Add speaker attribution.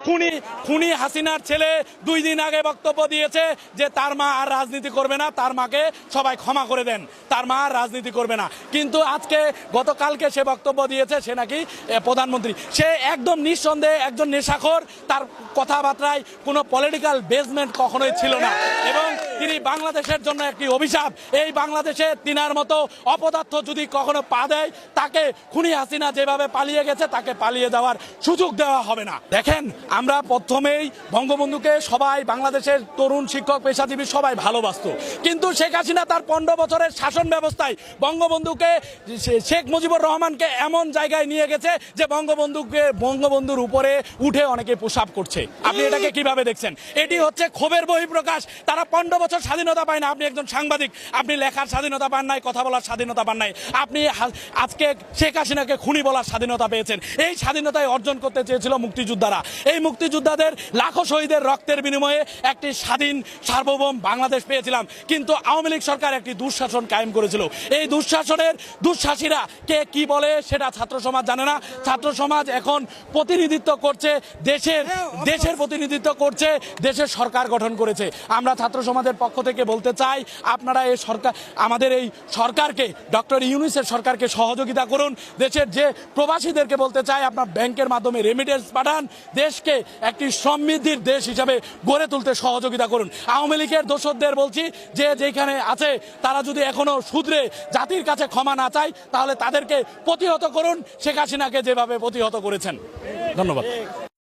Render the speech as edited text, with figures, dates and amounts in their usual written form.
Speaker 1: খুনি খুনি হাসিনার ছেলে 2 দিন আগে বক্তব্য দিয়েছে যে তার মা আর রাজনীতি করবে না, তার মাকে সবাই ক্ষমা করে দেন, তার মা আর রাজনীতি করবে না। কিন্তু আজকে গতকালকে সে বক্তব্য দিয়েছে সে নাকি প্রধানমন্ত্রী। সে একদম নিঃসন্দেহে একজন নেশাখোর, তার কথাবার্তায় কোনো পলিটিক্যাল বেসমেন্ট কখনোই ছিল না এবং তিনি বাংলাদেশের জন্য একটি অভিশাপ। এই বাংলাদেশে তিনার মতো অপদার্থ যদি কখনো পা দেয়, তাকে খুনি হাসিনা যেভাবে পালিয়ে গেছে তাকে পালিয়ে যাওয়ার সুযোগ দেওয়া হবে না। দেখেন, আমরা প্রথমেই বঙ্গবন্ধুকে সবাই, বাংলাদেশের তরুণ শিক্ষক পেশাজীবী সবাই ভালোবাসত, কিন্তু শেখ হাসিনা তার 15 বছরের শাসন ব্যবস্থায় বঙ্গবন্ধুকে, শেখ মুজিবুর রহমানকে এমন জায়গায় নিয়ে গেছে যে বঙ্গবন্ধুর উপরে উঠে অনেকে পোশাক করছে। আপনি এটাকে কিভাবে দেখছেন? এটি হচ্ছে ক্ষোভের বহিঃপ্রকাশ। তারা 15 বছর স্বাধীনতা পায় না। আপনি একজন সাংবাদিক, আপনি লেখার স্বাধীনতা পান নাই, কথা বলার স্বাধীনতা পান নাই। আপনি আজকে শেখ হাসিনাকে খুনি বলার স্বাধীনতা পেয়েছেন। এই স্বাধীনতায় অর্জন করতে চেয়েছিল মুক্তিযোদ্ধারা। এই মুক্তিযোদ্ধাদের লাখো শহীদের রক্তের বিনিময়ে একটি স্বাধীন সার্বভৌম বাংলাদেশ পেয়েছিলাম, কিন্তু আওয়ামী লীগ সরকার একটি দুঃশাসন কায়েম করেছিল। এই দুঃশাসনের দুঃশাসীরা কে কি বলে সেটা ছাত্র সমাজ জানে না। ছাত্র সমাজ এখন প্রতিনিধিত্ব করছে দেশের প্রতিনিধিত্ব করছে, দেশের সরকার গঠন করেছে। আমরা ছাত্র সমাজের পক্ষ থেকে বলতে চাই, আপনারা এই সরকার, আমাদের এই সরকারকে, ডক্টর ইউনূসের সরকারকে সহযোগিতা করুন। দেশের যে প্রবাসীদেরকে বলতে চাই, আপনার ব্যাংকের মাধ্যমে রেমিটেন্স পাঠান, দেশকে একটি সমৃদ্ধির দেশ হিসাবে গড়ে তুলতে সহযোগিতা করুন। আওয়ামী লীগের দোসরদের বলছি যে যেখানে আছে তারা যদি এখনো শুধরে জাতির কাছে ক্ষমা না চায়, তাহলে তাদেরকে প্রতিহত করুন, শেখ হাসিনাকে যেভাবে প্রতিহত করেছেন। ধন্যবাদ।